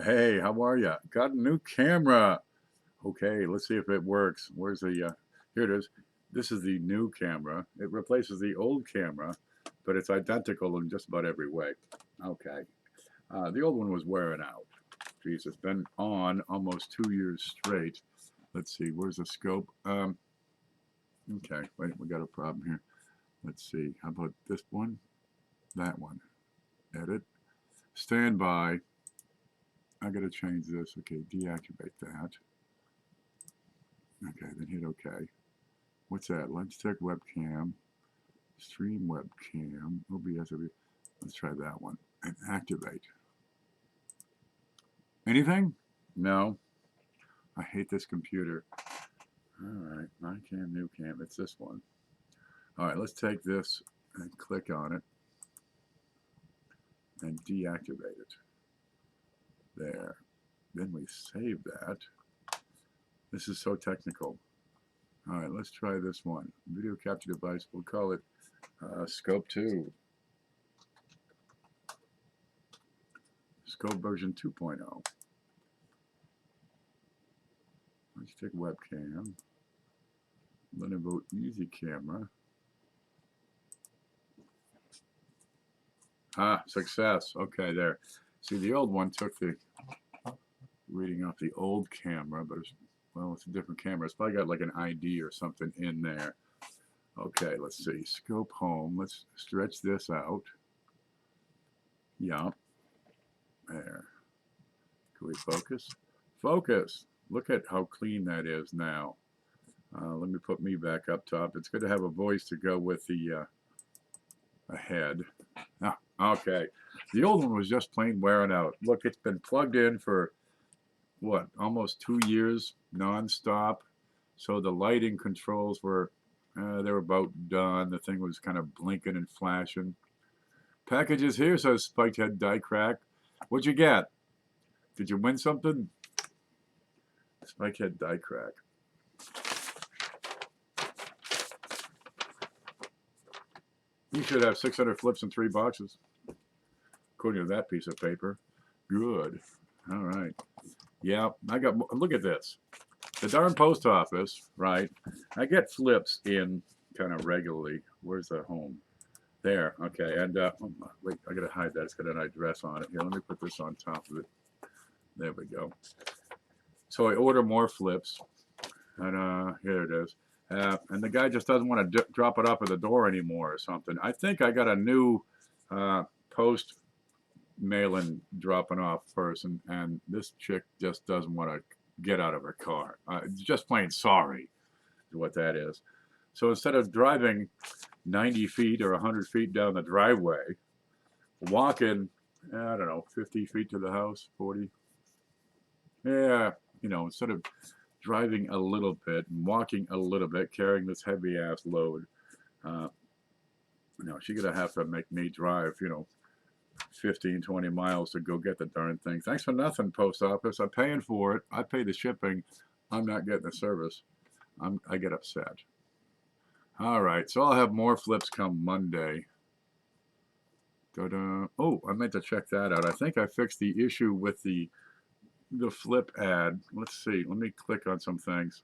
Hey, how are you? Got a new camera. Okay, let's see if it works. Where's the, here it is. This is the new camera. It replaces the old camera, but it's identical in just about every way. Okay. The old one was wearing out. Geez, it's been on almost 2 years straight. Let's see, where's the scope? Okay, wait, we got a problem here. Let's see, how about this one? That one. Edit. Standby. I gotta change this. Okay, deactivate that. Okay, then hit OK. What's that? Logitech webcam, stream webcam, OBS. Let's try that one and activate. Anything? No. I hate this computer. All right, my cam, new cam. It's this one. All right, let's take this and click on it and deactivate it. There. Then we save that. This is so technical. All right, let's try this one. Video capture device. We'll call it Scope 2. Scope version 2.0. Let's take webcam. Lenovo Easy Camera. Ah, success. Okay, there. See, the old one took the reading off the old camera, but it's a different camera. It's probably got like an ID or something in there. Okay, let's see. Scope home. Let's stretch this out. Yeah. There. Can we focus? Focus. Look at how clean that is now. Let me put me back up top. It's good to have a voice to go with the head. Ah, okay. The old one was just plain wearing out. Look, it's been plugged in for, what, almost 2 years nonstop. So the lighting controls were, they were about done. The thing was kind of blinking and flashing. Packages here, says Spiked Head Die Crack. What'd you get? Did you win something? Spiked Head Die Crack. You should have 600 flips in 3 boxes, according to that piece of paper. Good. All right. Yeah, I got, look at this. The darn post office, right? I get flips in kind of regularly. Where's the home? There. Okay. And, oh, wait, I got to hide that. It's got an address on it. Here, let me put this on top of it. There we go. So I order more flips. And here it is. And the guy just doesn't want to drop it off at the door anymore or something. I think I got a new post mail-in dropping off person, and this chick just doesn't want to get out of her car. Just plain sorry is what that is. So instead of driving 90 feet or 100 feet down the driveway, walking, I don't know, 50 feet to the house, 40. Yeah, instead of driving a little bit and walking a little bit, carrying this heavy ass load, she's gonna have to make me drive, 15, 20 miles to go get the darn thing. Thanks for nothing, post office. I'm paying for it. I pay the shipping. I'm not getting the service. I get upset. All right, so I'll have more flips come Monday. Ta-da. Oh, I meant to check that out. I think I fixed the issue with the flip ad. Let's see. Let me click on some things.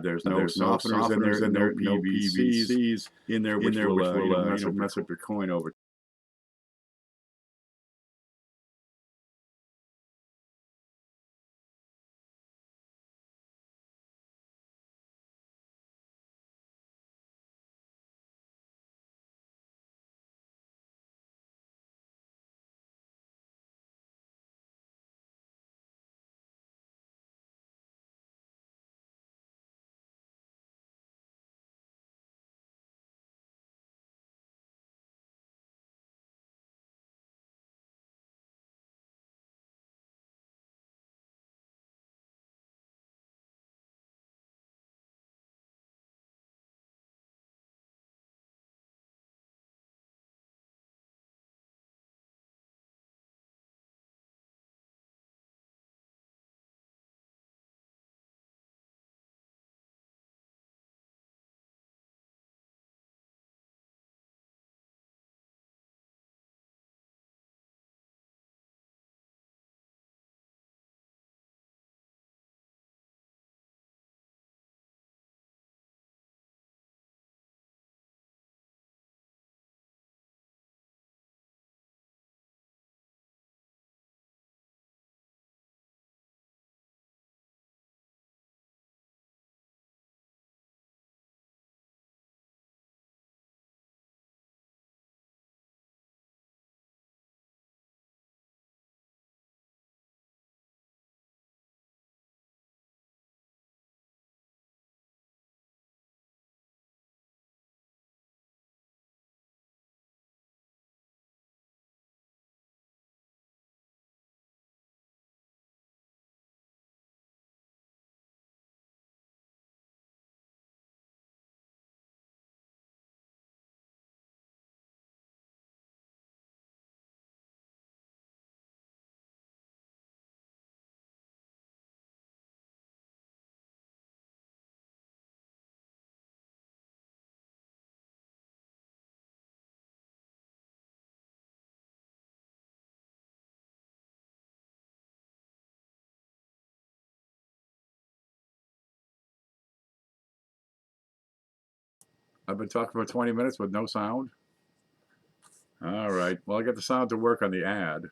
There's no softeners in there, no PVCs in there, which will mess up your coin over I've been talking for 20 minutes with no sound. All right. Well, I got the sound to work on the ad.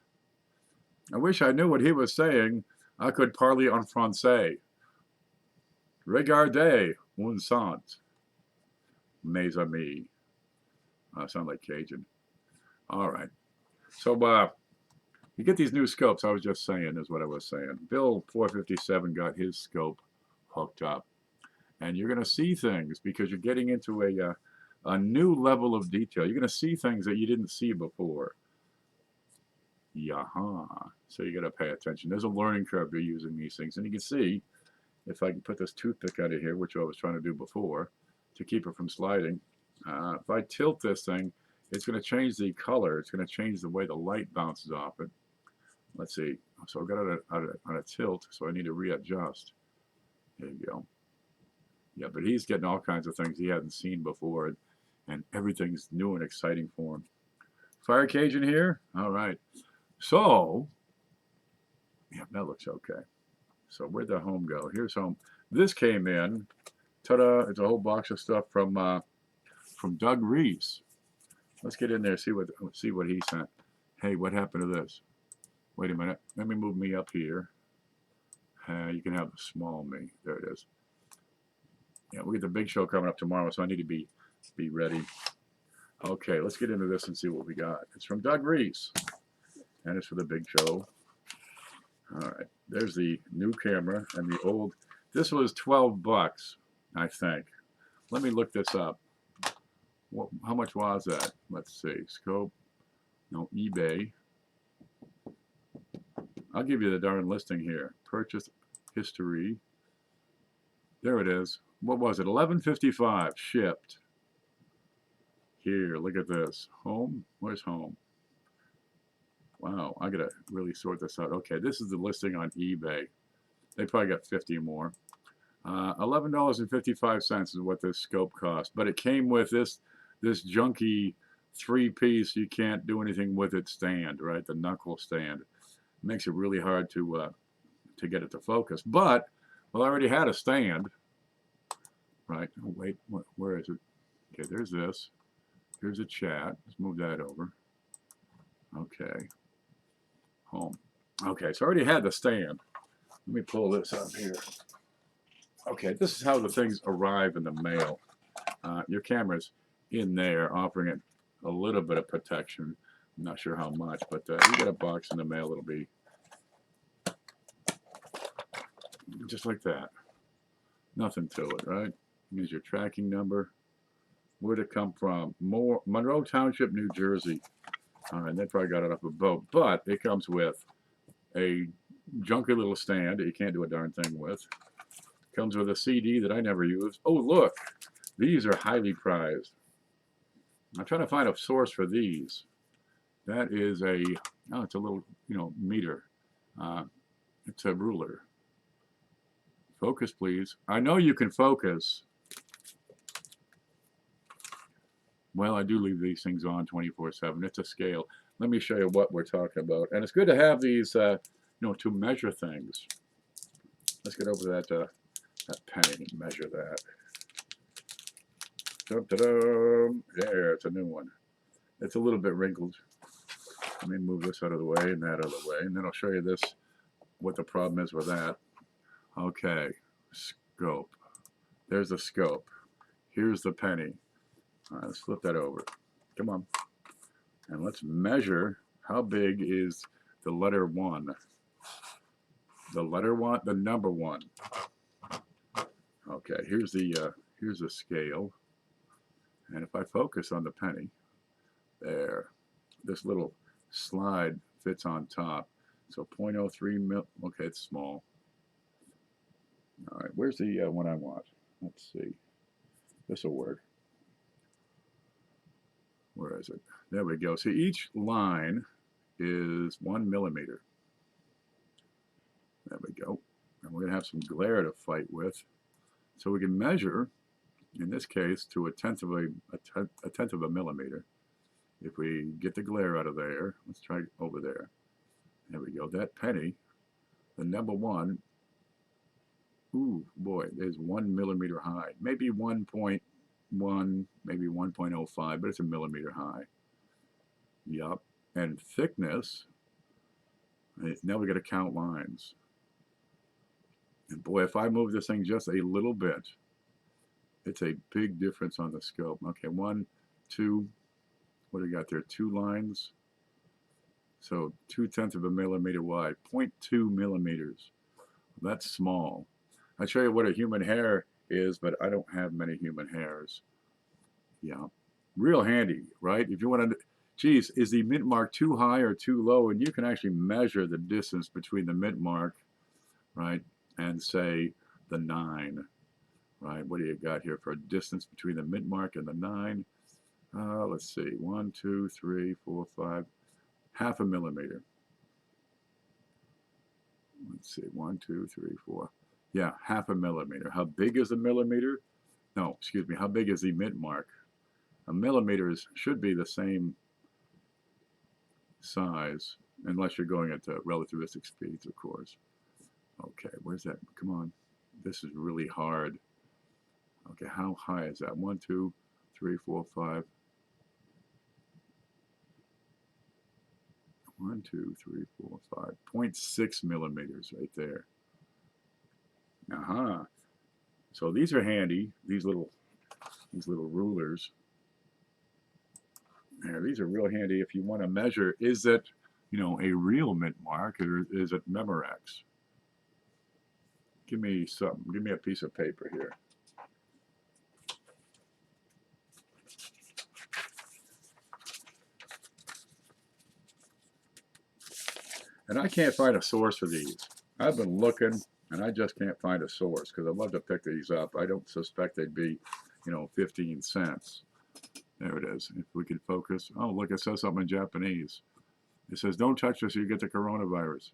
I wish I knew what he was saying. I could parler en français. Regardez un sant, mes amis. I sound like Cajun. All right. So, you get these new scopes. I was just saying, is what I was saying. Bill 457 got his scope hooked up, and you're going to see things because you're getting into a new level of detail. You're going to see things that you didn't see before. Yaha. So you got to pay attention. There's a learning curve to using these things, and you can see if I can put this toothpick out of here, which I was trying to do before, to keep it from sliding. If I tilt this thing, it's going to change the color. It's going to change the way the light bounces off it. Let's see. So I've got it on a tilt, so I need to readjust. There you go. Yeah, but he's getting all kinds of things he hasn't seen before, and everything's new and exciting for him. Fire Cajun here? All right. So, yeah, that looks okay. So where'd the home go? Here's home. This came in. Ta-da! It's a whole box of stuff from Doug Reese. Let's get in there, see what he sent. Hey, what happened to this? Wait a minute. Let me move me up here. You can have the small me. There it is. Yeah, we get the big show coming up tomorrow, so I need to be ready. Okay, let's get into this and see what we got. It's from Doug Reese, and it's for the big show. All right, there's the new camera and the old. This was $12, I think. Let me look this up. How much was that? Let's see. Scope. No, eBay. I'll give you the darn listing here. Purchase history. There it is. What was it? $11.55 shipped. Here, look at this. Home? Where's home? Wow, I gotta really sort this out. Okay, this is the listing on eBay. They probably got 50 more. $11.55 is what this scope cost, but it came with this junky 3-piece. You can't do anything with it stand, right? The knuckle stand. It makes it really hard to get it to focus. But well, I already had a stand, right? Oh, wait, where is it? Okay, there's this. Here's a chat. Let's move that over. Okay. Home. Okay, so I already had the stand. Let me pull this up here. Okay, this is how the things arrive in the mail. Your camera's in there, offering it a little bit of protection. I'm not sure how much, but you get a box in the mail. It'll be just like that. Nothing to it, right? Here's your tracking number. Where'd it come from? Monroe Township, New Jersey. All right, they probably got it off a boat, but it comes with a junky little stand that you can't do a darn thing with. Comes with a CD that I never use. Oh, look, these are highly prized. I'm trying to find a source for these. That is it's a little, meter. It's a ruler. Focus, please. I know you can focus. Well, I do leave these things on 24/7. It's a scale. Let me show you what we're talking about. And it's good to have these, to measure things. Let's get over that penny and measure that. Dum-da-dum. There, it's a new one. It's a little bit wrinkled. Let me move this out of the way and that out of the way, and then I'll show you this, what the problem is with that. Okay, scope. There's the scope. Here's the penny. All right, let's flip that over. Come on. And let's measure how big is the letter 1. The letter 1, the number 1. Okay, here's the scale. And if I focus on the penny, there, this little slide fits on top. So 0.03 mil, okay, it's small. All right, where's the one I want? Let's see. This will work. Where is it? There we go. See, each line is 1 millimeter. There we go. And we're going to have some glare to fight with. So we can measure, in this case, to a tenth of a millimeter. If we get the glare out of there, let's try over there. There we go. That penny, the number 1, ooh, boy, there's 1 millimeter high. Maybe 1.2 1, maybe 1.05, but it's a millimeter high. Yup. And thickness, now we got to count lines. And boy, if I move this thing just a little bit, it's a big difference on the scope. Okay, 1, 2, what do we got there? 2 lines. So 0.2 of a millimeter wide, 0.2 millimeters. That's small. I'll show you what a human hair is, but I don't have many human hairs. Yeah, real handy, right? If you want to, geez, is the mint mark too high or too low? And you can actually measure the distance between the mint mark, right, and say the 9, right? What do you got here for a distance between the mint mark and the 9? Let's see, 1, 2, 3, 4, 5, half a millimeter. Let's see, 1, 2, 3, 4. Yeah, half a millimeter. How big is a millimeter? No, excuse me, how big is the mint mark? A millimeter should be the same size, unless you're going at relativistic speeds, of course. Okay, where's that? Come on. This is really hard. Okay, how high is that? 1, 2, 3, 4, 5. 1, 2, 3, 4, 5. 0.6 millimeters right there. So these are handy. These little rulers. Yeah, these are real handy if you want to measure, is it, a real mint mark, or is it Memorex? Give me something. Give me a piece of paper here. And I can't find a source for these. I've been looking, and I just can't find a source, because I'd love to pick these up. I don't suspect they'd be, 15 cents. There it is. If we can focus. Oh, look, it says something in Japanese. It says, don't touch this or you get the coronavirus.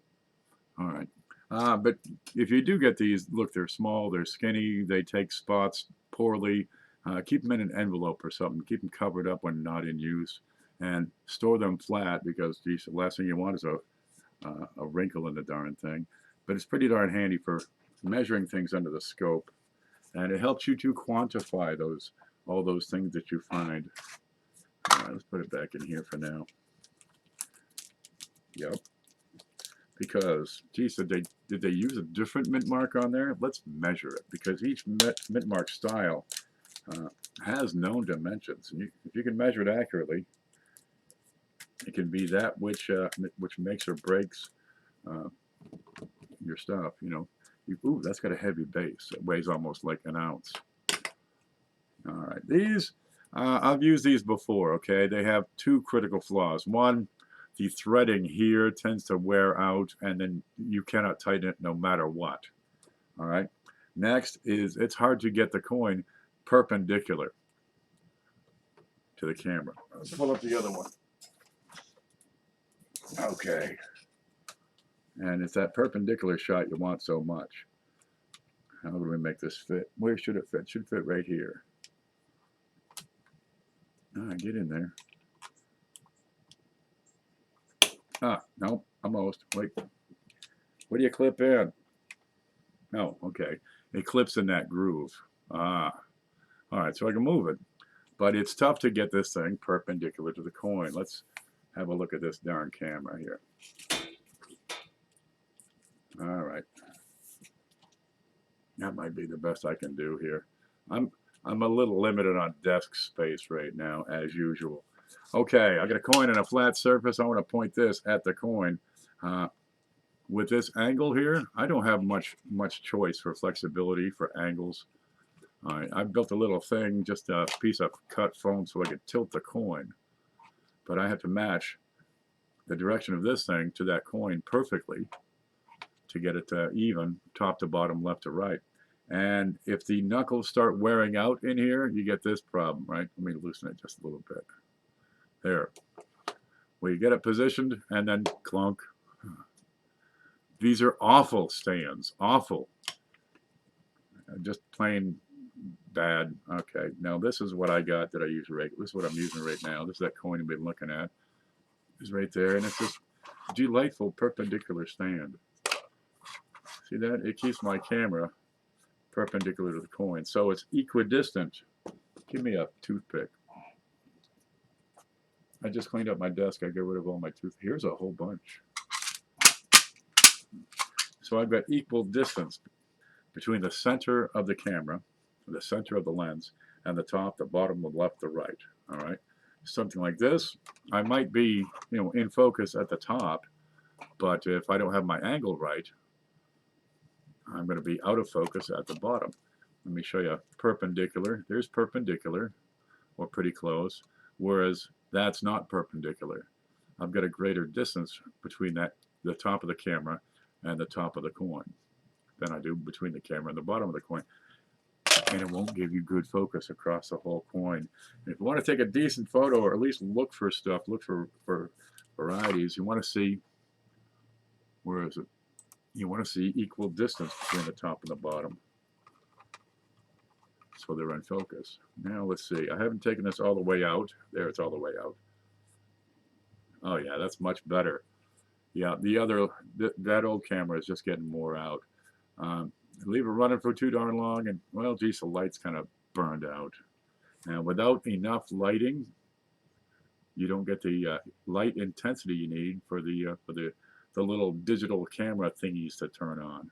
All right. But if you do get these, look, they're small, they're skinny, they take spots poorly. Keep them in an envelope or something. Keep them covered up when not in use. And store them flat, because, geez, the last thing you want is a wrinkle in the darn thing. But it's pretty darn handy for measuring things under the scope. And it helps you to quantify all those things that you find. All right, let's put it back in here for now. Yep. Because, geez, did they use a different mint mark on there? Let's measure it, because each mint mark style has known dimensions. And if you can measure it accurately, it can be that which makes or breaks your stuff. Ooh, that's got a heavy base. It weighs almost like an ounce. All right, these I've used these before. Okay, they have 2 critical flaws. One, the threading here tends to wear out, and then you cannot tighten it no matter what. All right. Next is it's hard to get the coin perpendicular to the camera. Let's pull up the other one. Okay. And it's that perpendicular shot you want so much. How do we make this fit? Where should it fit? It should fit right here. Get in there. No, almost. Wait. What do you clip in? Oh, okay. It clips in that groove. All right, so I can move it. But it's tough to get this thing perpendicular to the coin. Let's have a look at this darn camera here. All right. That might be the best I can do here. I'm a little limited on desk space right now, as usual. Okay, I got a coin on a flat surface. I want to point this at the coin. With this angle here, I don't have much choice for flexibility for angles. All right, I built a little thing, just a piece of cut foam so I could tilt the coin. But I have to match the direction of this thing to that coin perfectly to get it even, top to bottom, left to right. And if the knuckles start wearing out in here, you get this problem, right? Let me loosen it just a little bit. There. Well, you get it positioned, and then clunk. These are awful stands. Awful. Just plain bad. Okay, now this is what I got that I use regularly. This is what I'm using right now. This is that coin we've been looking at. It's right there, and it's this delightful perpendicular stand. See that? It keeps my camera perpendicular to the coin, so it's equidistant Give me a toothpick. I just cleaned up my desk. I got rid of all my tooth. Here's a whole bunch. So I've got equal distance between the center of the camera, the center of the lens, and the top, the bottom, the left, the right. All right. Something like this, I might be, in focus at the top, but if I don't have my angle right, I'm going to be out of focus at the bottom. Let me show you perpendicular. There's perpendicular, or pretty close, whereas that's not perpendicular. I've got a greater distance between the top of the camera and the top of the coin than I do between the camera and the bottom of the coin. And it won't give you good focus across the whole coin. And if you want to take a decent photo, or at least look for stuff, look for varieties, you want to see, where is it? You want to see equal distance between the top and the bottom, so they're in focus. Now let's see. I haven't taken this all the way out. There, it's all the way out. Oh yeah, that's much better. Yeah, that old camera is just getting more out. Leave it running for too darn long, and well, geez, the light's kind of burned out. Now, without enough lighting, you don't get the light intensity you need for the little digital camera thingies to turn on.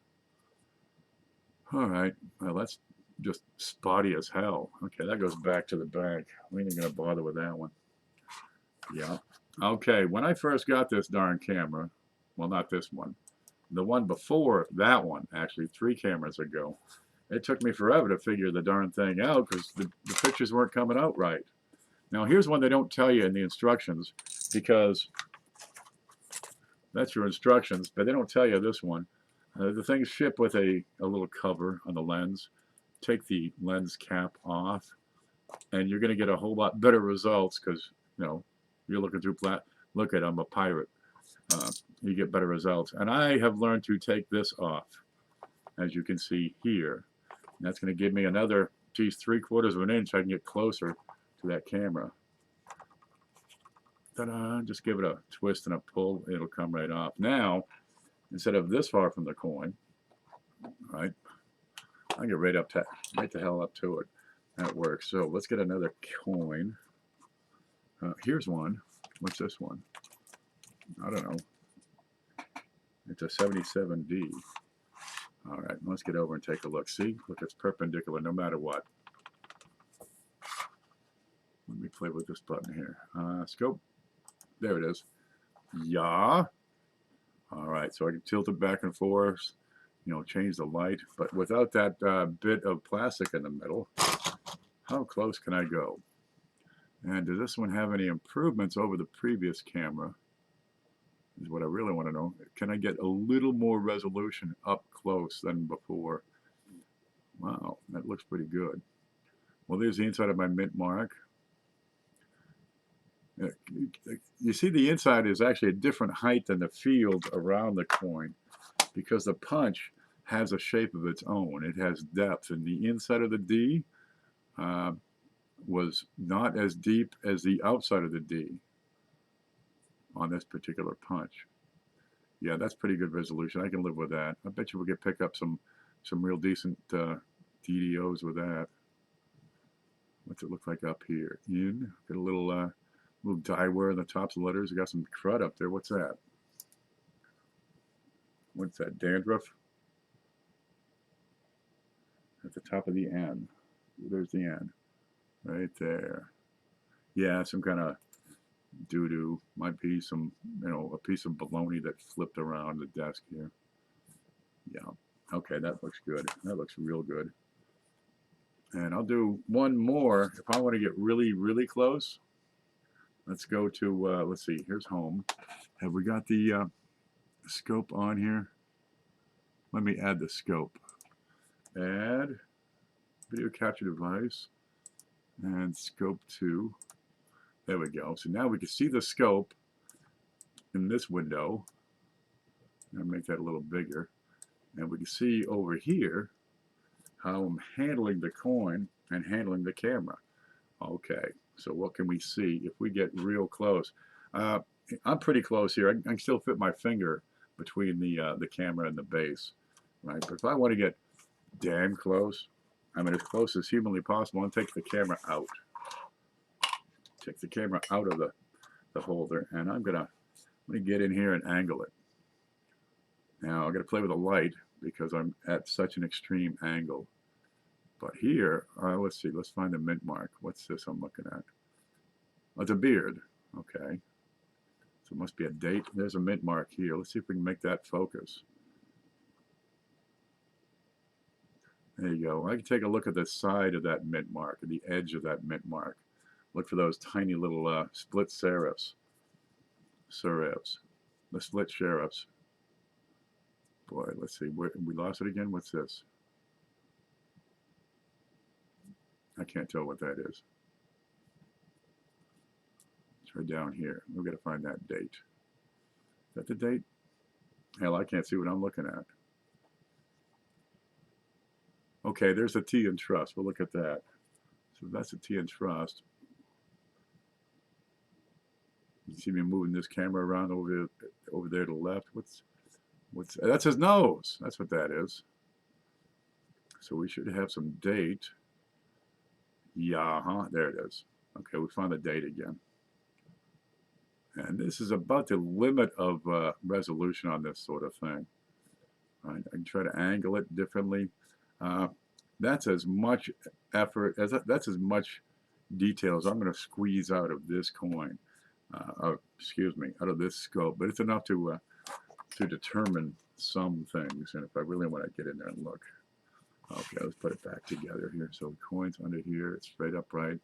All right, well, that's just spotty as hell. Okay, that goes back to the bank. We ain't gonna bother with that one. Yeah. Okay, when I first got this darn camera, well, not this one, the one before that one, actually 3 cameras ago, it took me forever to figure the darn thing out because the pictures weren't coming out right. Now, here's one they don't tell you in the instructions, because that's your instructions, but they don't tell you this one. The things ship with a little cover on the lens. Take the lens cap off, and you're going to get a whole lot better results because, you're looking through look at, I'm a pirate. You get better results. And I have learned to take this off, as you can see here. And that's going to give me another, geez, 3/4 of an inch. I can get closer to that camera. Ta-da! Just give it a twist and a pull. It'll come right off. Now, instead of this far from the coin, right, I get right the hell up to it. That works. So let's get another coin. Here's one. What's this one? I don't know. It's a 77D. All right, let's get over and take a look. See, look, it's perpendicular no matter what. Let me play with this button here. Scope. There it is. Yeah. All right, so I can tilt it back and forth, change the light. But without that bit of plastic in the middle, how close can I go? And does this one have any improvements over the previous camera? Is what I really want to know. Can I get a little more resolution up close than before? Wow, that looks pretty good. Well, there's the inside of my mint mark. You see, the inside is actually a different height than the field around the coin, because the punch has a shape of its own. It has depth, and the inside of the D was not as deep as the outside of the D on this particular punch. Yeah, that's pretty good resolution. I can live with that. I bet you we could pick up some real decent DDOs with that. What's it look like up here? Got a little dye wear on the tops of the letters. I got some crud up there. What's that? What's that? Dandruff? At the top of the N. There's the N. Right there. Yeah, some kind of doo-doo. Might be some, a piece of bologna that flipped around the desk here. Yeah. Okay, that looks good. That looks real good. And I'll do one more if I want to get really, really close. Let's go to, let's see, here's home. Have we got the scope on here? Let me add the scope. Add video capture device and scope 2. There we go. So now we can see the scope in this window. I'll make that a little bigger. And we can see over here how I'm handling the coin and handling the camera. Okay, so what can we see if we get real close? I'm pretty close here. I can still fit my finger between the camera and the base, right? But if I want to get damn close, I mean, as close as humanly possible, and take the camera out. Take the camera out of the holder, and I'm gonna get in here and angle it. Now I'm gonna play with the light because I'm at such an extreme angle. But here, let's see, let's find the mint mark. What's this I'm looking at? Oh, it's a beard. Okay. So it must be a date. There's a mint mark here. Let's see if we can make that focus. There you go. I can take a look at the side of that mint mark, or the edge of that mint mark. Look for those tiny little split serifs. The split serifs. Boy, let's see. We lost it again? What's this? I can't tell what that is. It's right down here. We've got to find that date. Is that the date? Hell, I can't see what I'm looking at. Okay, there's a T in trust. We'll look at that. So that's a T in trust. You see me moving this camera around over there to the left. What's that's his nose. That's what that is. So we should have some date. Yeah, there it is. Okay, we found the date again. And this is about the limit of resolution on this sort of thing. Right, I can try to angle it differently. That's as much effort as that's as much detail as I'm going to squeeze out of this coin. Excuse me, out of this scope. But it's enough to determine some things. And if I really want to get in there and look, okay, let's put it back together here. So the coin's under here. It's straight upright.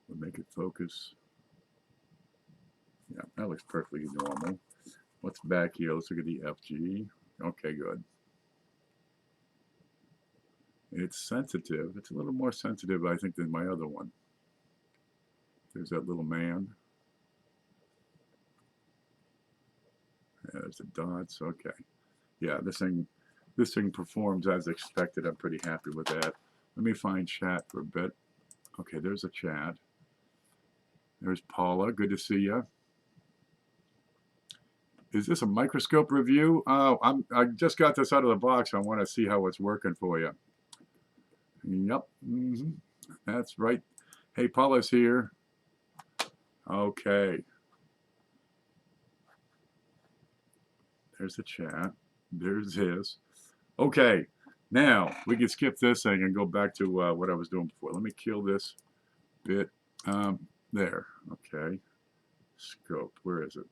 We'll make it focus. Yeah, that looks perfectly normal. What's back here? Let's look at the FG. Okay, good. It's sensitive. It's a little more sensitive, I think, than my other one. There's that little man. Yeah, there's the dots. Okay. Yeah, this thing performs as expected. I'm pretty happy with that. Let me find chat for a bit. Okay, there's a chat. There's Paula. Good to see you. Is this a microscope review? I just got this out of the box. I want to see how it's working for you. Yep. That's right. Hey, Paula's here. Okay. There's the chat. There's his. Okay. Now, we can skip this thing and go back to what I was doing before. Let me kill this bit. There. Okay. Scope. Where is it?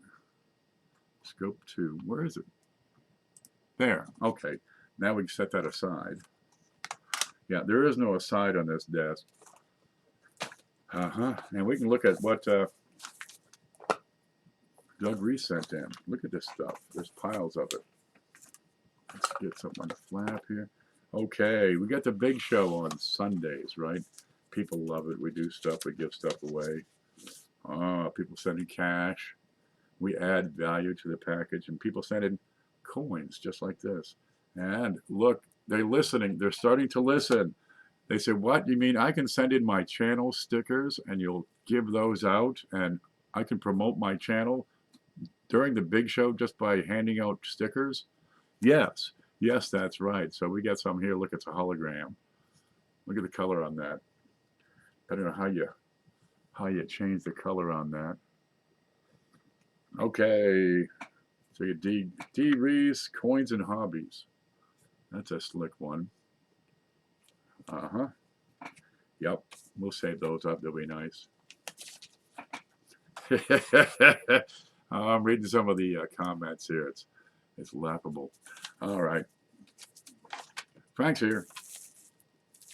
Scope 2. Where is it? There. Okay. Now we can set that aside. Yeah, there is no aside on this desk. And we can look at what Doug Reese sent in. Look at this stuff. There's piles of it. Let's get something on the flap here. Okay, we got the big show on Sundays, right? People love it. We do stuff. We give stuff away. People sending cash. We add value to the package, and people send in coins just like this. And look, they're listening. They're starting to listen. They say, what? You mean I can send in my channel stickers and you'll give those out and I can promote my channel during the big show just by handing out stickers? Yes. Yes, that's right. So we got some here. Look, it's a hologram. Look at the color on that. I don't know how you change the color on that. Okay. So you D Reese, coins and hobbies. That's a slick one. Yep. We'll save those up. They'll be nice. I'm reading some of the comments here. It's laughable. All right. Frank's here.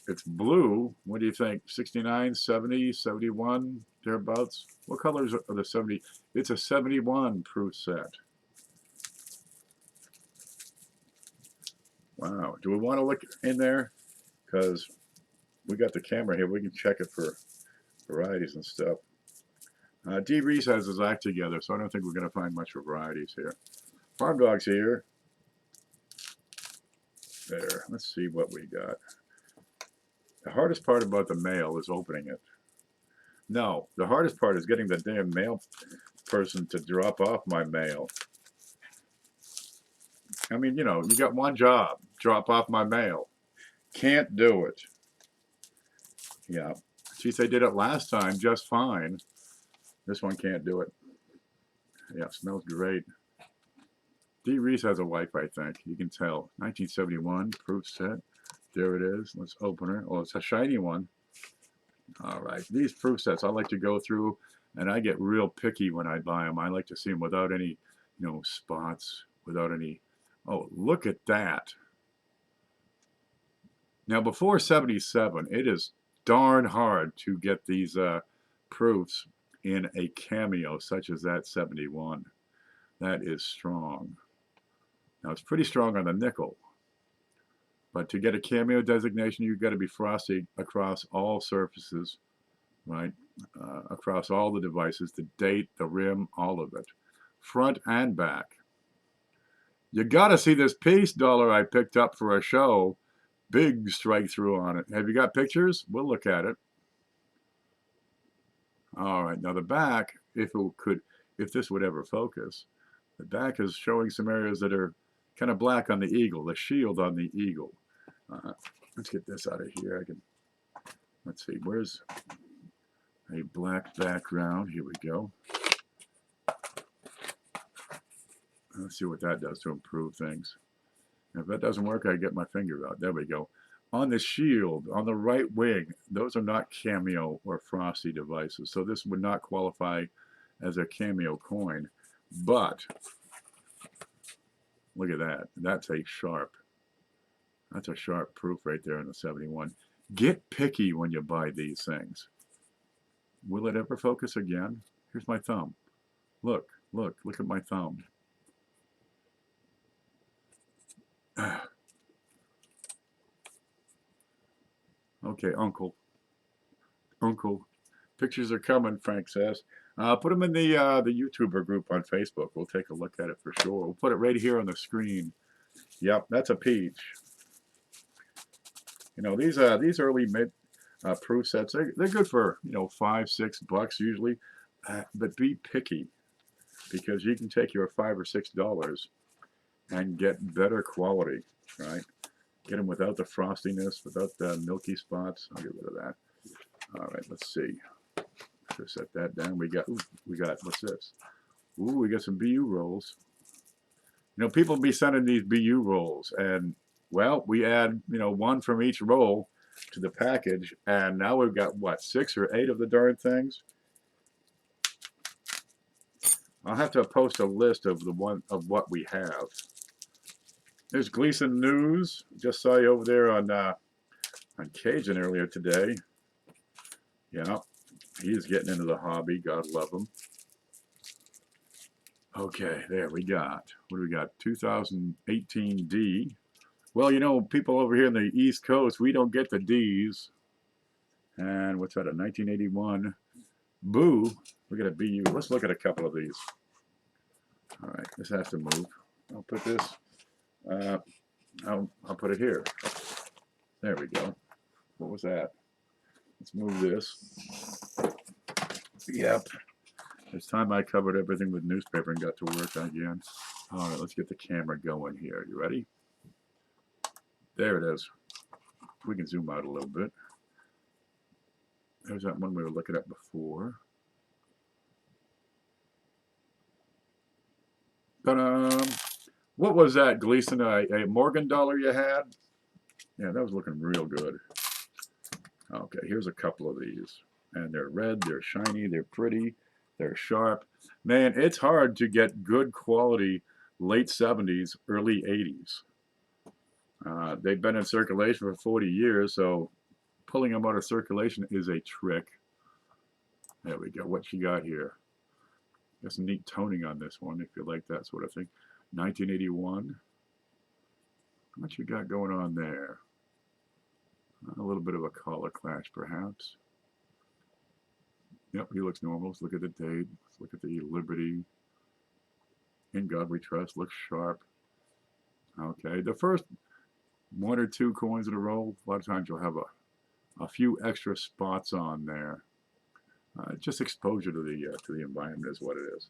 It's blue. What do you think? 69, 70, 71, thereabouts? What colors are the 70? It's a 71 proof set. Wow. Do we want to look in there? Because we got the camera here. We can check it for varieties and stuff. D. Reese has his act together, so I don't think we're going to find much varieties here. Farm Dog's here. There. Let's see what we got. The hardest part about the mail is opening it. No, the hardest part is getting the damn mail person to drop off my mail. I mean, you know, you got one job. Drop off my mail. Can't do it. Yeah. Geez, they did it last time just fine. This one can't do it. Yeah, smells great. D. Reese has a wife, I think. You can tell. 1971 proof set. There it is. Let's open her. Oh, it's a shiny one. All right. These proof sets I like to go through, and I get real picky when I buy them. I like to see them without any, spots, without any. Oh, look at that. Now, before 77, it is darn hard to get these proofs in a cameo such as that 71. That is strong. Now, it's pretty strong on the nickel. But to get a cameo designation, you've got to be frosty across all surfaces, right? Across all the devices, the date, the rim, all of it. Front and back. You got to see this piece dollar I picked up for a show. Big strike through on it. Have you got pictures? We'll look at it. All right, now the back, if this would ever focus, the back is showing some areas that are kind of black on the eagle, the shield on the eagle. Let's get this out of here. Let's see, where's a black background? Here we go. Let's see what that does to improve things. If that doesn't work, I get my finger out. There we go. On the shield, on the right wing, those are not cameo or frosty devices. So this would not qualify as a cameo coin. But look at that. That's a sharp proof right there in the 71. Get picky when you buy these things. Will it ever focus again? Here's my thumb. Look at my thumb. Okay, Uncle. Pictures are coming, Frank says. Put them in the YouTuber group on Facebook. We'll take a look at it for sure. We'll put it right here on the screen. Yep, that's a peach. These early mid proof sets, they're good for $5-6 usually, but be picky because you can take your $5 or $6 and get better quality, right? Get them without the frostiness, without the milky spots. I'll get rid of that. All right, let's see. Just set that down. We got what's this? Ooh, we got some BU rolls. People be sending these BU rolls, and well, we add one from each roll to the package, and now we've got what, 6 or 8 of the darn things. I'll have to post a list of what we have. There's Gleason News. Just saw you over there on Cajun earlier today. Yeah, he's getting into the hobby. God love him. Okay, there we got. What do we got? 2018 D. Well, people over here in the East Coast, we don't get the Ds. And what's that? A 1981 Boo. Look at a BU. Let's look at a couple of these. All right, this has to move. I'll put this. I'll put it here. There we go. What was that? Let's move this. Yep. It's time I covered everything with newspaper and got to work again. All right, let's get the camera going here. You ready? There it is. We can zoom out a little bit. There's that one we were looking at before. But what was that, Gleason? A Morgan dollar you had? Yeah, that was looking real good. Okay, here's a couple of these. And they're red, they're shiny, they're pretty, they're sharp. Man, it's hard to get good quality late 70s, early 80s. They've been in circulation for 40 years, so pulling them out of circulation is a trick. There we go. What you got here? Got some neat toning on this one, if you like that sort of thing. 1981. What you got going on there? A little bit of a color clash, perhaps. Yep, he looks normal. Let's look at the date. Let's look at the Liberty. In God We Trust. Looks sharp. Okay, the first 1 or 2 coins in a row, a lot of times you'll have a few extra spots on there. Just exposure to the environment is what it is.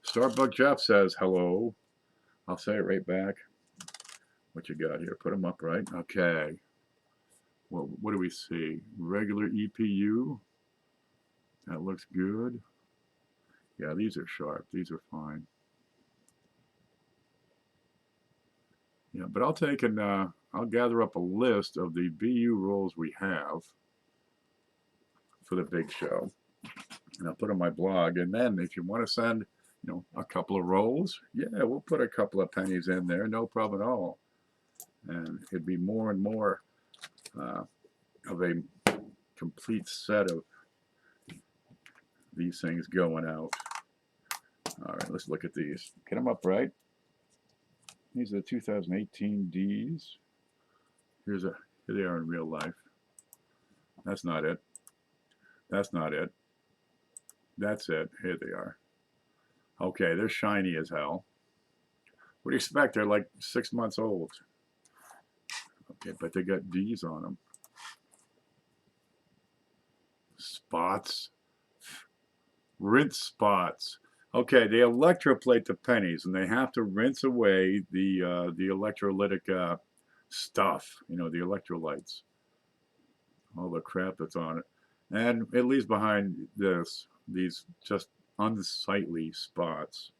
Starbuck Jeff says hello. I'll say it right back. What you got here? Put them up right. Okay. What do we see? Regular EPU. That looks good. Yeah, these are sharp. These are fine. Yeah, but I'll take and I'll gather up a list of the BU rolls we have for the big show, and I'll put on my blog. And then if you want to send, a couple of rolls, yeah, we'll put a couple of pennies in there, no problem at all. And it'd be more and more of a complete set of these things going out. All right, let's look at these. Get them up right. These are the 2018 Ds. Here they are in real life. That's not it. That's not it. That's it. Here they are. Okay, they're shiny as hell. What do you expect? They're like 6 months old. Okay, but they got D's on them. Spots. Rinse spots. Okay, they electroplate the pennies, and they have to rinse away the electrolytic stuff, the electrolytes, all the crap that's on it. And it leaves behind these just unsightly spots.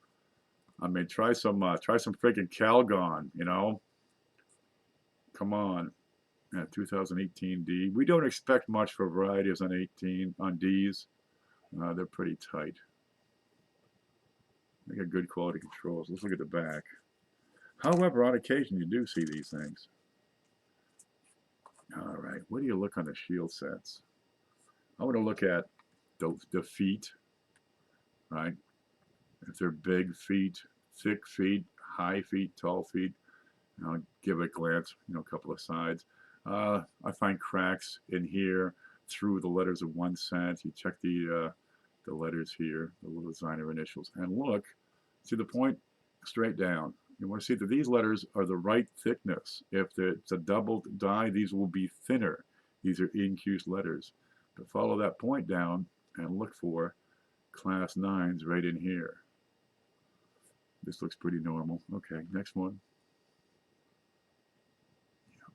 I mean, try some freaking Calgon, Come on. Yeah, 2018 D. We don't expect much for varieties on Ds. They're pretty tight. They got good quality controls. Let's look at the back. However, on occasion, you do see these things. All right, what do you look on the shield sets? I want to look at the feet, right? If they're big feet, thick feet, high feet, tall feet, I'll give it a glance, a couple of sides. I find cracks in here through the letters of 1 cent. You check the letters here, the little designer initials, and look, see the point? Straight down. You want to see that these letters are the right thickness. If it's a double die, these will be thinner. These are incused letters. But follow that point down and look for class 9s right in here. This looks pretty normal. Okay, next one.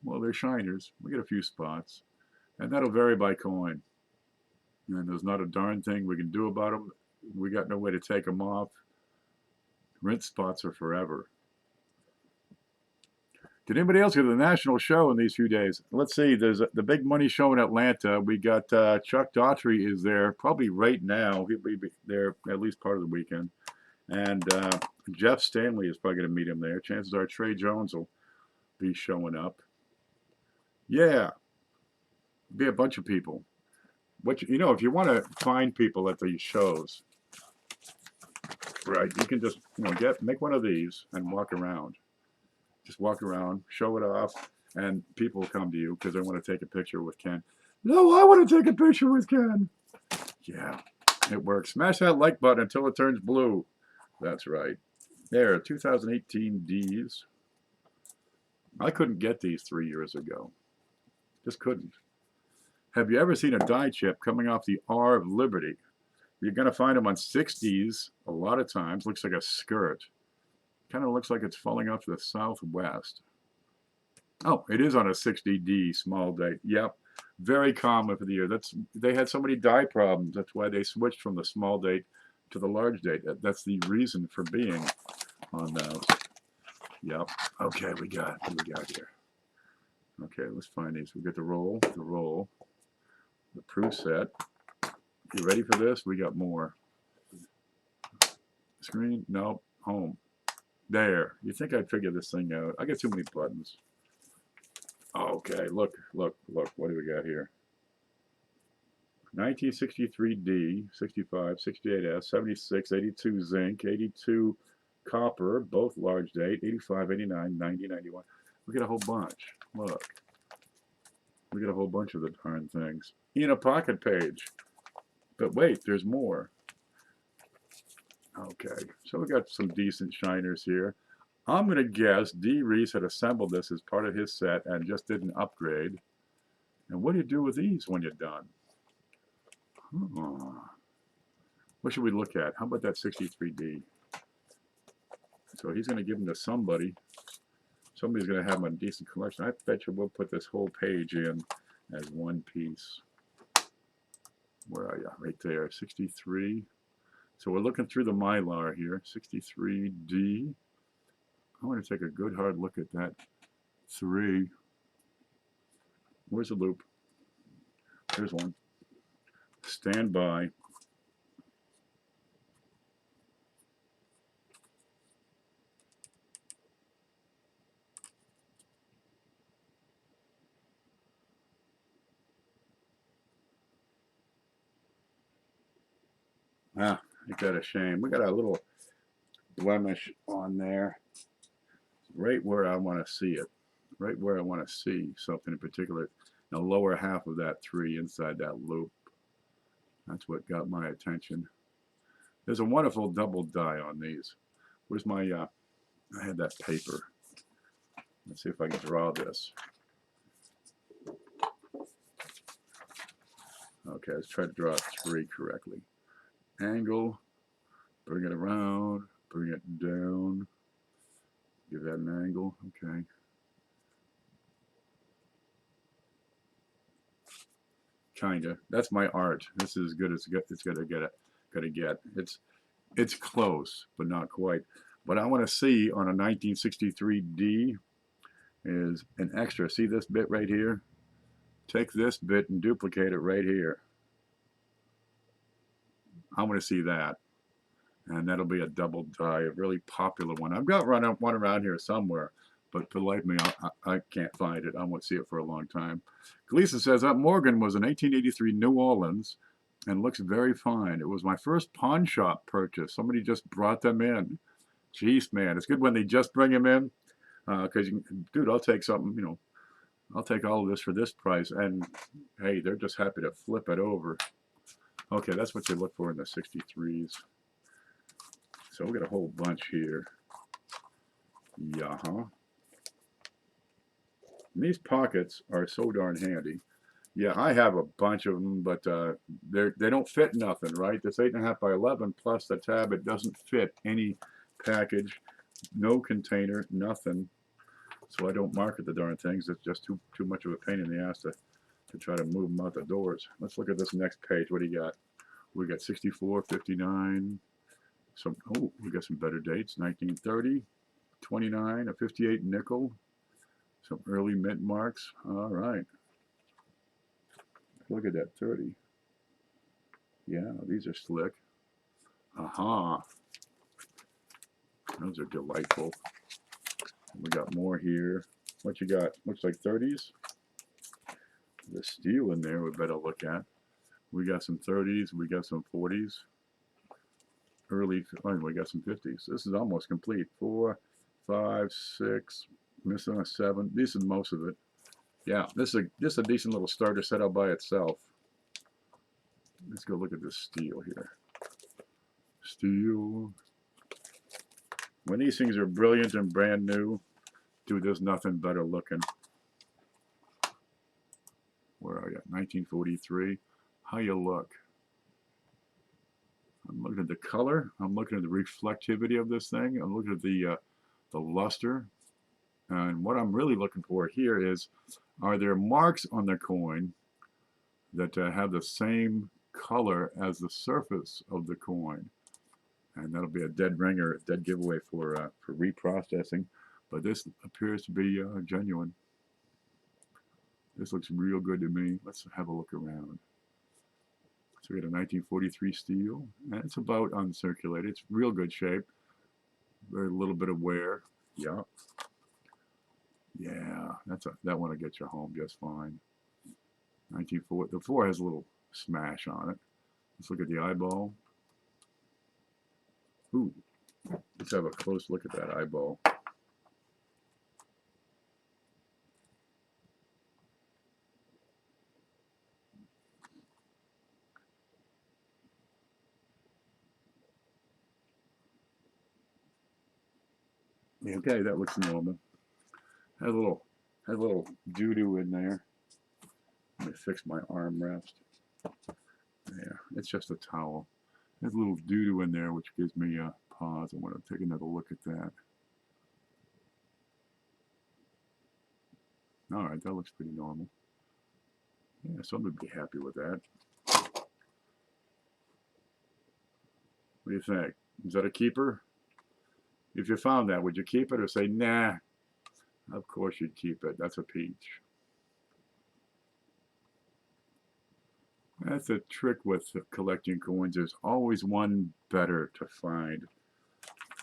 Well, they're shiners. We get a few spots. And that'll vary by coin. And there's not a darn thing we can do about them. We got no way to take them off. Rinse spots are forever. Did anybody else go to the national show in these few days? Let's see. There's the big money show in Atlanta. We got Chuck Daughtry is there probably right now. He'll be there at least part of the weekend. And Jeff Stanley is probably going to meet him there. Chances are Trey Jones will be showing up. Yeah. Be a bunch of people. If you want to find people at these shows, right, you can just, make one of these and walk around. Just walk around, show it off, and people will come to you because they want to take a picture with Ken. No, I want to take a picture with Ken. Yeah, it works. Smash that like button until it turns blue. That's right. There, 2018 Ds. I couldn't get these 3 years ago. Just couldn't. Have you ever seen a die chip coming off the R of Liberty? You're going to find them on 60s a lot of times. Looks like a skirt. Kind of looks like it's falling off to the southwest. Oh, it is on a 60D small date. Yep. Very common for the year. They had so many die problems. That's why they switched from the small date to the large date. That's the reason for being on those. Yep. Okay, what we got here? Okay, let's find these. We got the roll, the proof set. You ready for this? We got more. Screen? Nope. Home. There. You think I'd figure this thing out? I got too many buttons. Okay, look. What do we got here? 1963D, 65, 68S, 76, 82 zinc, 82 copper, both large date, 85, 89, 90, 91. We got a whole bunch. Look. We got a whole bunch of the darn things. In a pocket page. But wait, there's more. Okay, so we got some decent shiners here. I'm going to guess D. Reese had assembled this as part of his set and just did an upgrade. And what do you do with these when you're done? What should we look at? How about that 63D? So he's going to give them to somebody. Somebody's going to have them in a decent collection. I bet you we'll put this whole page in as one piece. Where are you? Right there, 63. So we're looking through the Mylar here, 63D. I want to take a good hard look at that 3. Where's the loop? There's one. Stand by. Ah, ain't that a shame? We got a little blemish on there, right where I want to see it, right where I want to see something in particular. The lower half of that 3 inside that loop. That's what got my attention. There's a wonderful double die on these. Where's my, I had that paper. Let's see if I can draw this. Okay, let's try to draw 3 correctly. Angle, bring it around, bring it down, give that an angle, okay. Kinda. That's my art. This is as good as it's gonna get. It's close, but not quite. What I want to see on a 1963D is an extra. See this bit right here? Take this bit and duplicate it right here. I want to see that. And that'll be a double die, a really popular one. I've got one around here somewhere, but believe me, I can't find it. I won't see it for a long time. Gleason says, Morgan was in 1883 New Orleans and looks very fine. It was my first pawn shop purchase. Somebody just brought them in. Jeez, man, it's good when they just bring them in. Because, dude, I'll take something, you know, I'll take all of this for this price. And, hey, they're just happy to flip it over. Okay, that's what you look for in the 63s. So we got a whole bunch here. Yeah-huh. These pockets are so darn handy. Yeah, I have a bunch of them, but they don't fit nothing, right? This 8.5 by 11 plus the tab, it doesn't fit any package, no container, nothing. So I don't market the darn things. It's just too much of a pain in the ass to try to move them out the doors. Let's look at this next page. What do you got? We got 64, 59. Oh, we got some better dates. 1930, 29, a 58 nickel. Some early mint marks. All right. Look at that 30. Yeah, these are slick. Aha. Those are delightful. We got more here. What you got? Looks like 30s. The steel in there we better look at. We got some 30s. We got some 40s. Early, oh, we got some 50s. This is almost complete. 4, 5, 6, missing a 7. This is most of it. Yeah, this is a decent little starter set out by itself. Let's go look at this steel here. Steel. When these things are brilliant and brand new, dude, there's nothing better looking. Where are you? 1943. How you look? I'm looking at the color. I'm looking at the reflectivity of this thing. I'm looking at the luster. And what I'm really looking for here is, are there marks on the coin that have the same color as the surface of the coin? And that'll be a dead ringer, a dead giveaway for reprocessing. But this appears to be genuine. This looks real good to me. Let's have a look around. So we got a 1943 steel, and it's about uncirculated. It's real good shape. Very little bit of wear. Yeah. Yeah, that one will get you home just fine. 1940. The 4 has a little smash on it. Let's look at the eyeball. Ooh, let's have a close look at that eyeball. Okay, that looks normal. Has a little doo-doo in there. Let me fix my armrest. Yeah, it's just a towel. There's a little doo-doo in there, which gives me a pause. I want to take another look at that. All right, that looks pretty normal. Yeah, someone would be happy with that. What do you think? Is that a keeper? If you found that, would you keep it or say, nah, of course you'd keep it. That's a peach. That's a trick with collecting coins. There's always one better to find.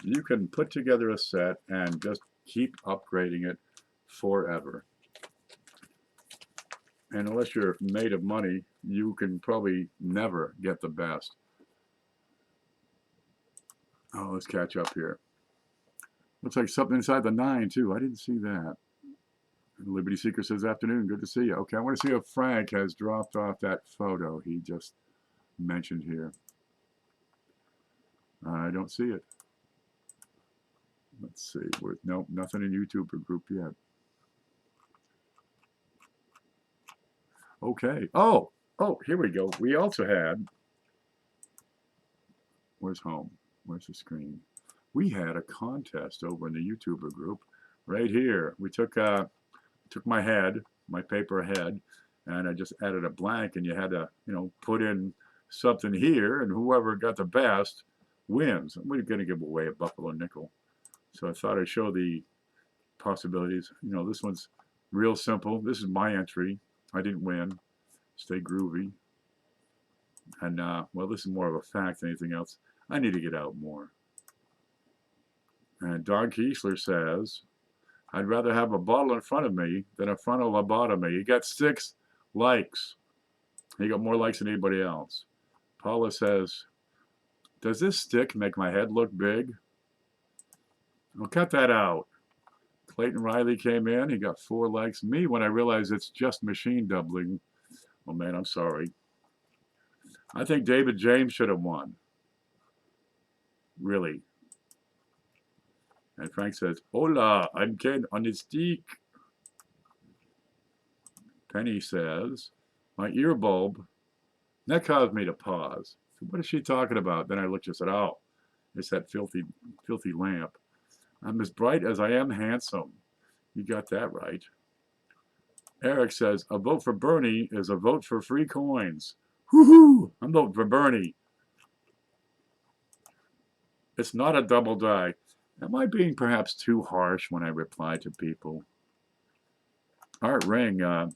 You can put together a set and just keep upgrading it forever. And unless you're made of money, you can probably never get the best. Oh, let's catch up here. Looks like something inside the 9, too. I didn't see that. Liberty Seeker says, afternoon, good to see you. Okay, I want to see if Frank has dropped off that photo he just mentioned here. I don't see it. Let's see. Nope, nothing in YouTuber group yet. Okay. Oh, here we go. We also had, where's home? Where's the screen? We had a contest over in the YouTuber group right here. We took my head, my paper head, and I just added a blank, and you had to, put in something here, and whoever got the best wins. We're going to give away a Buffalo nickel. So I thought I'd show the possibilities. This one's real simple. This is my entry. I didn't win. Stay groovy. And, well, this is more of a fact than anything else. I need to get out more. And Don Kiesler says, I'd rather have a bottle in front of me than a frontal lobotomy. He got 6 likes. He got more likes than anybody else. Paula says, does this stick make my head look big? I'll cut that out. Clayton Riley came in. He got 4 likes. Me, when I realized it's just machine doubling. Oh, man, I'm sorry. I think David James should have won. Really. And Frank says, hola, I'm Ken on the stick. Penny says, my ear bulb. That caused me to pause. So what is she talking about? Then I looked and said, oh, it's that filthy lamp. I'm as bright as I am handsome. You got that right. Eric says, a vote for Bernie is a vote for free coins. Woohoo! I'm voting for Bernie. It's not a double die. Am I being perhaps too harsh when I reply to people? Art Ring, I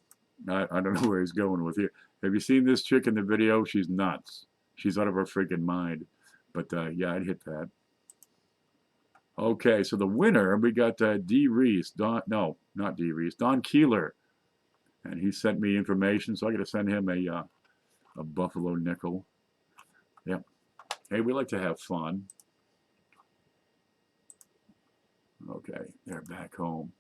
don't know where he's going with here. Have you seen this chick in the video? She's nuts. She's out of her freaking mind. But yeah, I'd hit that. Okay, so the winner, we got D. Reese. No, not D. Reese. Don Keeler. And he sent me information, so I got to send him a Buffalo nickel. Yep. Hey, we like to have fun. Okay, they're back home.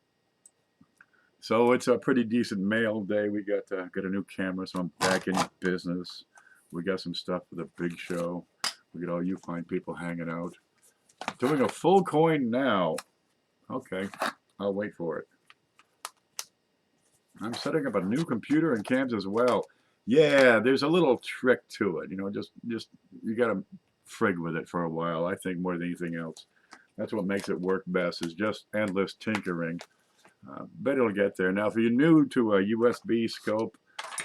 So it's a pretty decent mail day. We got a new camera, so I'm back in business. We got some stuff for the big show. We got all you fine people hanging out. Doing a full coin now. Okay, I'll wait for it. I'm setting up a new computer and cams as well. Yeah, there's a little trick to it. Just you got to frig with it for a while. I think more than anything else. That's what makes it work best, is just endless tinkering. Bet it'll get there. Now, if you're new to a USB scope,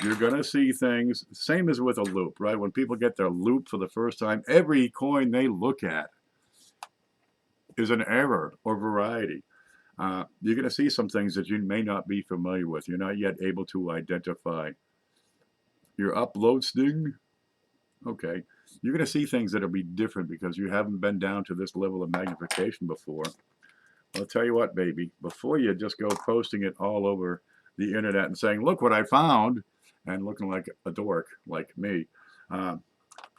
you're going to see things, same as with a loop, right? When people get their loop for the first time, every coin they look at is an error or variety. You're going to see some things that you may not be familiar with. You're not yet able to identify. Your upload sting, okay. You're going to see things that will be different because you haven't been down to this level of magnification before. I'll tell you what, baby, before you just go posting it all over the internet and saying, look what I found, and looking like a dork like me,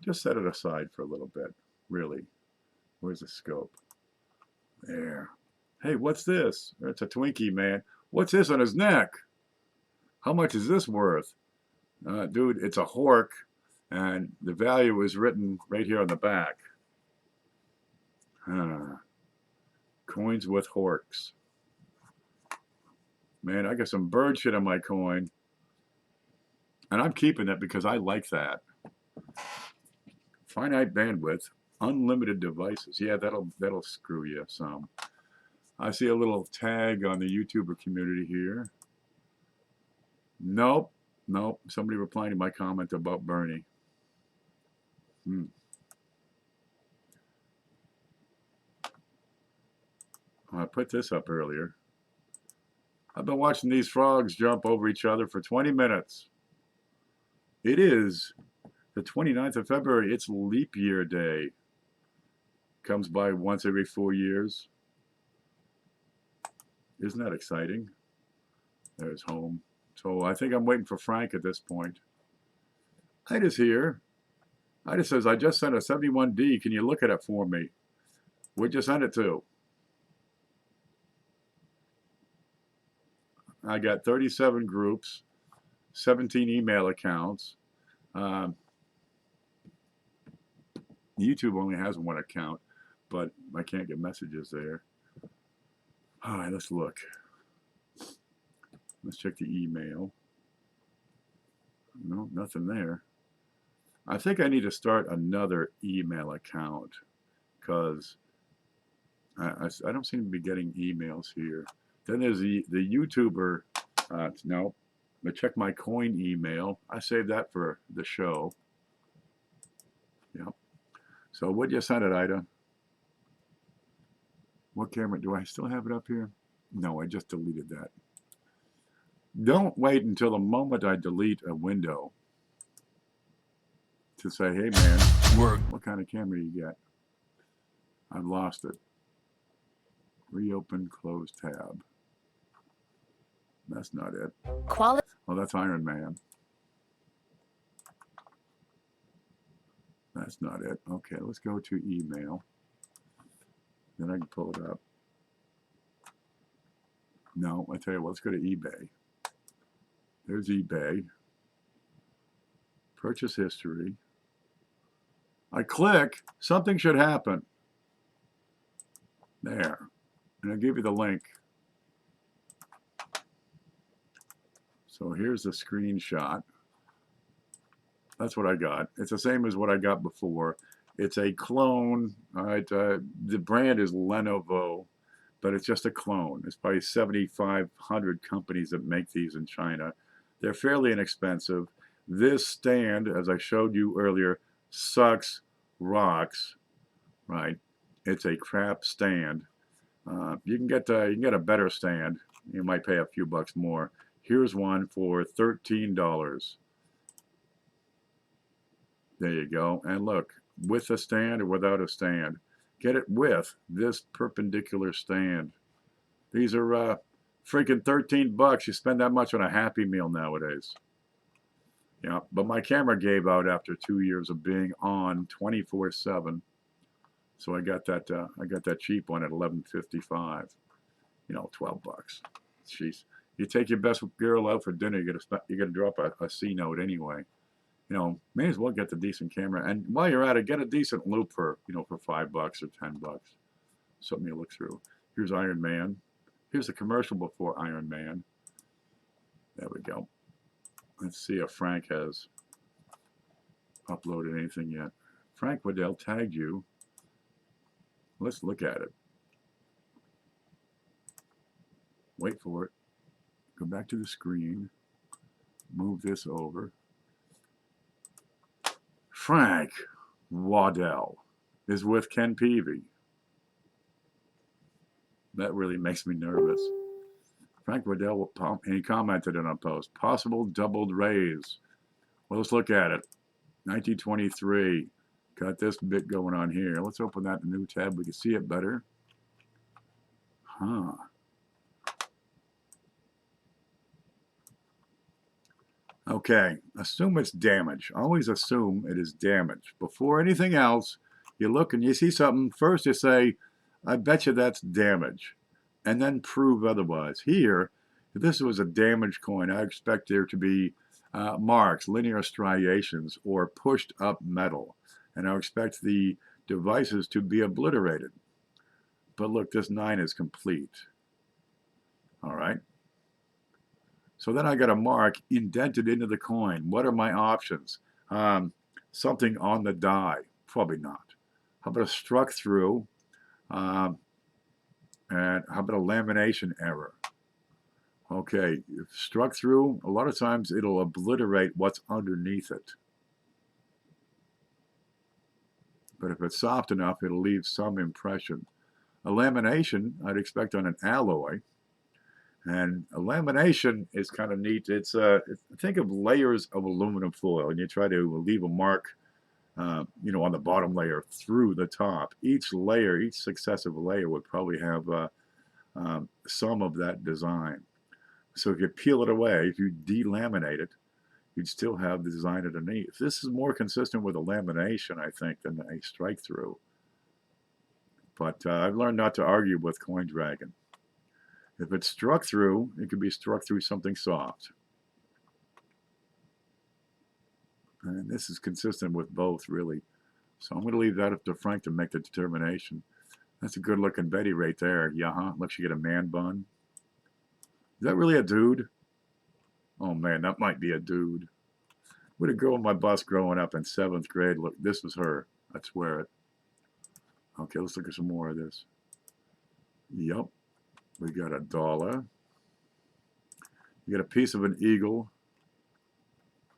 just set it aside for a little bit, really. Where's the scope? There. Hey, what's this? It's a Twinkie, man. What's this on his neck? How much is this worth? Dude, it's a Hork, and the value is written right here on the back. Coins with Horks. Man, I got some bird shit on my coin. And I'm keeping it because I like that. Finite bandwidth, unlimited devices. Yeah, that'll screw you some. I see a little tag on the YouTuber community here. Nope, Nope. Somebody replying to my comment about Bernie. I put this up earlier. I've been watching these frogs jump over each other for 20 minutes. It is the 29th of February. It's leap year day. Comes by once every 4 years. Isn't that exciting? There's home. So I think I'm waiting for Frank at this point. Ida's here. Ida says, I just sent a 71D. Can you look at it for me? Where'd you send it to? I got 37 groups, 17 email accounts. YouTube only has one account, but I can't get messages there. All right, let's look. Let's check the email. No, nothing there. I think I need to start another email account because I don't seem to be getting emails here. Then there's the YouTuber. No, I check my coin email. I saved that for the show. Yep. So what you sent it, Ida? What camera? Do I still have it up here? No, I just deleted that. Don't wait until the moment I delete a window to say, hey man, what kind of camera you get? I've lost it. Reopen, close tab. That's not it. Oh, that's Iron Man. That's not it. Okay, let's go to email. Then I can pull it up. No, I tell you what, let's go to eBay. There's eBay. Purchase history. I click, something should happen. There. And I'll give you the link. So here's the screenshot. That's what I got. It's the same as what I got before. It's a clone. All right, the brand is Lenovo, but it's just a clone. There's probably 7,500 companies that make these in China. They're fairly inexpensive. This stand, as I showed you earlier, sucks rocks. Right? It's a crap stand. You can get a better stand. You might pay a few bucks more. Here's one for $13. There you go. And look, with a stand or without a stand. Get it with this perpendicular stand. These are freaking 13 bucks. You spend that much on a Happy Meal nowadays. Yeah, but my camera gave out after 2 years of being on 24/7. So I got that cheap one at $11.55. 12 bucks. Jeez. You take your best girl out for dinner, you're gonna drop a C note anyway. May as well get the decent camera. And while you're at it, get a decent loop for for $5 or $10. Something you look through. Here's Iron Man. Here's the commercial before Iron Man. There we go. Let's see if Frank has uploaded anything yet. Frank Waddell tagged you. Let's look at it. Wait for it. Go back to the screen. Move this over. Frank Waddell is with Ken Peavy. That really makes me nervous. Frank Waddell, and he commented on a post. Possible doubled raise. Well, let's look at it. 1923. Got this bit going on here. Let's open that in a new tab. We can see it better. Huh. Okay. Assume it's damage. Always assume it is damage. Before anything else, you look and you see something. First you say, I bet you that's damage. And then prove otherwise. Here, if this was a damaged coin, I expect there to be marks, linear striations, or pushed up metal. And I expect the devices to be obliterated. But look, this 9 is complete. All right. So then I got a mark indented into the coin. What are my options? Something on the die. Probably not. How about a struck through? And how about a lamination error? Okay, if struck through, a lot of times it'll obliterate what's underneath it. But if it's soft enough, it'll leave some impression. A lamination, I'd expect on an alloy. And a lamination is kind of neat. It's think of layers of aluminum foil, and you try to leave a mark, on the bottom layer through the top. Each layer, each successive layer would probably have some of that design. So if you peel it away, if you delaminate it, you'd still have the design underneath. This is more consistent with a lamination, I think, than a strike through. But I've learned not to argue with Coin Dragon. If it's struck through, it could be struck through something soft. And this is consistent with both, really. So I'm going to leave that up to Frank to make the determination. That's a good-looking Betty right there. Yeah, huh? Looks you get a man bun. Is that really a dude? Oh, man, that might be a dude. With a girl on my bus growing up in 7th grade. Look, this was her. I'd swear it. Okay, let's look at some more of this. Yep. We got $1. You got a piece of an eagle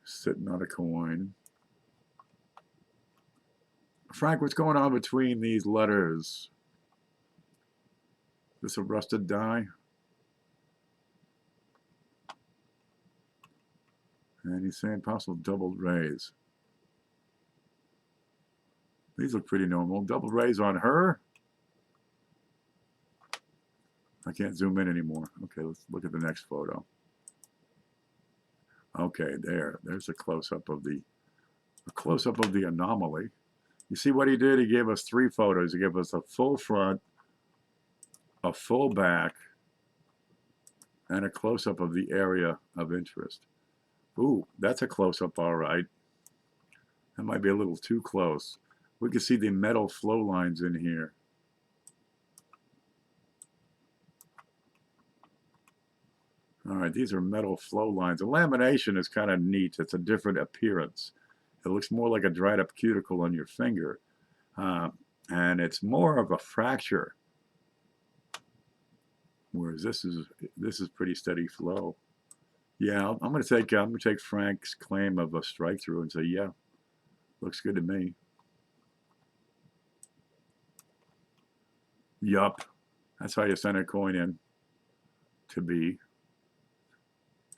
sitting on a coin. Frank, what's going on between these letters? Is this a rusted die? And he's saying possible doubled rays. These look pretty normal. Double rays on her. I can't zoom in anymore. Okay, let's look at the next photo. Okay, there's a close-up of the anomaly. You see what he did? He gave us 3 photos. He gave us a full front, a full back, and a close-up of the area of interest. Ooh, that's a close-up, all right. That might be a little too close. We can see the metal flow lines in here. All right, these are metal flow lines. A lamination is kind of neat. It's a different appearance. It looks more like a dried up cuticle on your finger. And it's more of a fracture. Whereas this is pretty steady flow. Yeah, I'm gonna take Frank's claim of a strike through and say, yeah, looks good to me. Yup. That's how you send a coin in to be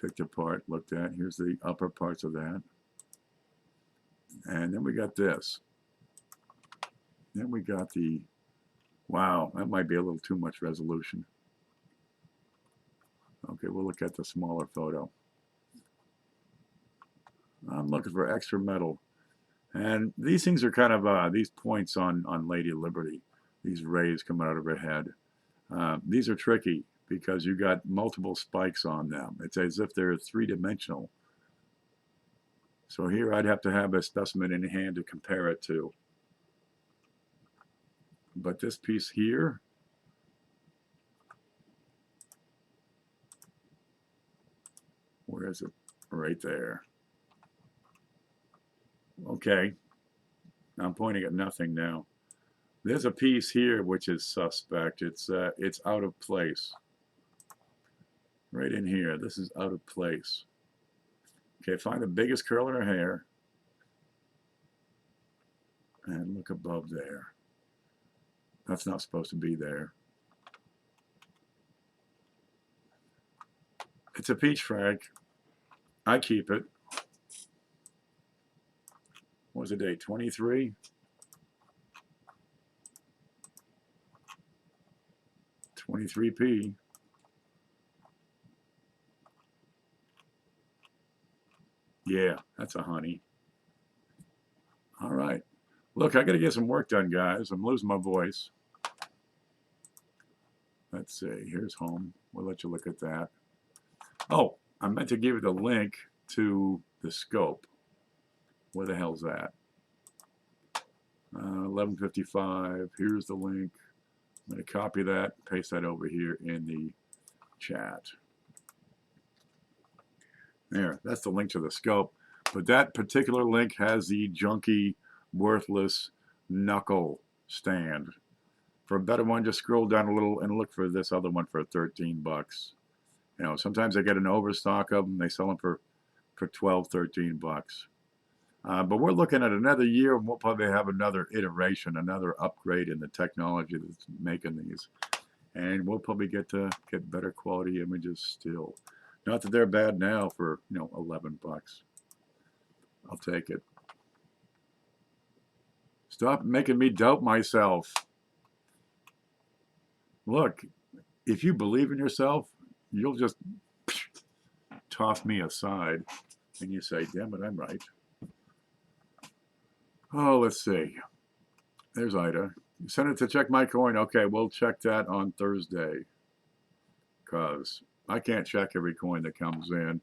picked apart, looked at. Here's the upper parts of that. And then we got this. Then we got the, wow, that might be a little too much resolution. Okay, we'll look at the smaller photo. I'm looking for extra metal. And these things are kind of, these points on Lady Liberty, these rays coming out of her head. These are tricky because you got multiple spikes on them. It's as if they're 3-dimensional. So here I'd have to have a specimen in hand to compare it to. But this piece here, where is it? Right there. Okay, I'm pointing at nothing now. There's a piece here which is suspect. It's out of place. Right in here, this is out of place. Okay, find the biggest curl in her hair. And look above there. That's not supposed to be there. It's a peach, Frank. I keep it. What was the date? 23? $23p. Yeah, that's a honey. All right. Look, I got to get some work done, guys. I'm losing my voice. Let's see. Here's home. We'll let you look at that. Oh, I meant to give you the link to the scope. Where the hell's that? 11:55. Here's the link. I'm going to copy that, paste that over here in the chat. There, that's the link to the scope. But that particular link has the junky, worthless knuckle stand. For a better one, just scroll down a little and look for this other one for 13 bucks. You know, sometimes they get an overstock of them. They sell them for 12, 13 bucks. But we're looking at another year, and we'll probably have another iteration, another upgrade in the technology that's making these, and we'll probably get to get better quality images still. Not that they're bad now for 11 bucks. I'll take it. Stop making me doubt myself. Look, if you believe in yourself, you'll just toss me aside, and you say, "Damn it, I'm right." Oh, let's see. There's Ida. You sent it to Check My Coin. Okay, we'll check that on Thursday. Because I can't check every coin that comes in.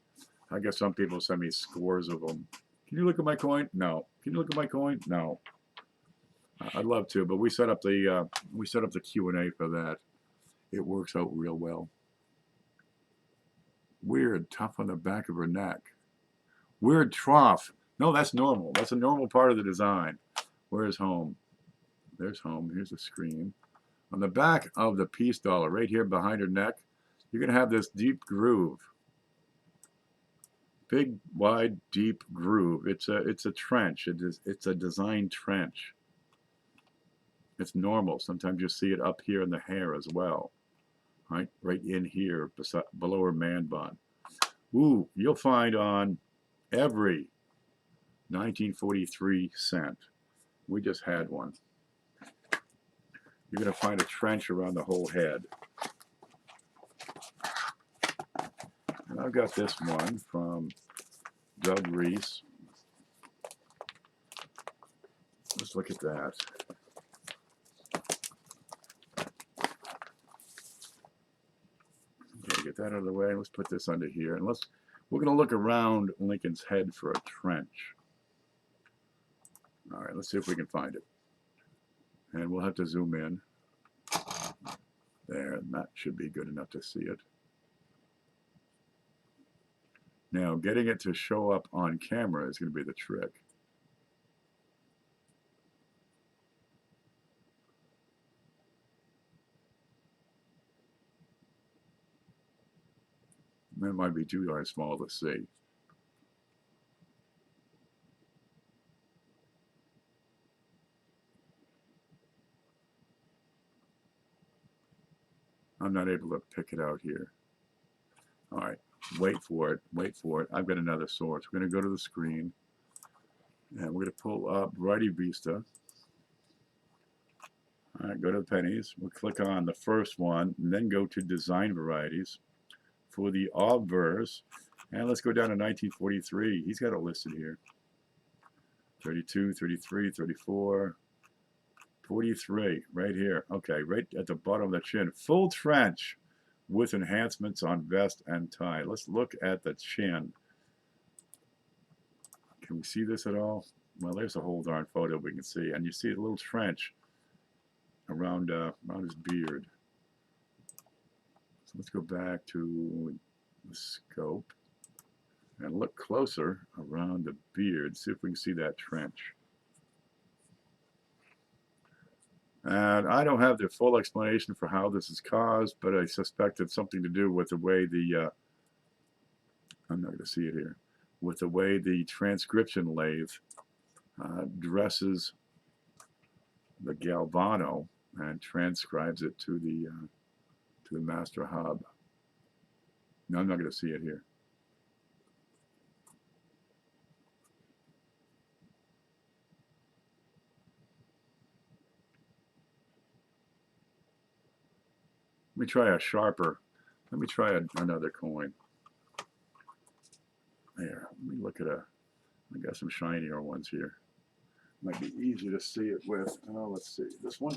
I guess some people send me scores of them. Can you look at my coin? No. Can you look at my coin? No. I'd love to, but we set up the Q&A for that. It works out real well. Weird, tough on the back of her neck. Weird trough. No, that's normal. That's a normal part of the design. Where's home? There's home. Here's the screen. On the back of the peace dollar, right here behind her neck, you're going to have this deep groove. Big, wide, deep groove. It's a trench. It's a design trench. It's normal. Sometimes you see it up here in the hair as well. Right in here, below her man bun. Ooh, you'll find on every 1943 cent. We just had one. You're going to find a trench around the whole head. And I've got this one from Doug Reese. Let's look at that. Okay, get that out of the way. Let's put this under here. And we're going to look around Lincoln's head for a trench. All right, let's see if we can find it. And we'll have to zoom in. There, and that should be good enough to see it. Now, getting it to show up on camera is going to be the trick. That might be too darn small to see. I'm not able to pick it out here. All right, wait for it, wait for it. I've got another source. We're going to go to the screen, and we're going to pull up Variety Vista. All right, go to the pennies. We'll click on the first one, and then go to Design Varieties for the obverse. And let's go down to 1943. He's got it listed here. 32, 33, 34, 43, right here. Okay, right at the bottom of the chin. Full trench with enhancements on vest and tie. Let's look at the chin. Can we see this at all? Well, there's a whole darn photo we can see. And you see a little trench around his beard. So let's go back to the scope and look closer around the beard. See if we can see that trench. And I don't have the full explanation for how this is caused, but I suspect it's something to do with the way I'm not going to see it here, with the way the transcription lathe dresses the Galvano and transcribes it to the master hub. No, I'm not going to see it here. Let me try a sharper. Let me try another coin. There. Let me look at I got some shinier ones here. Might be easy to see it with. Oh, let's see. This one.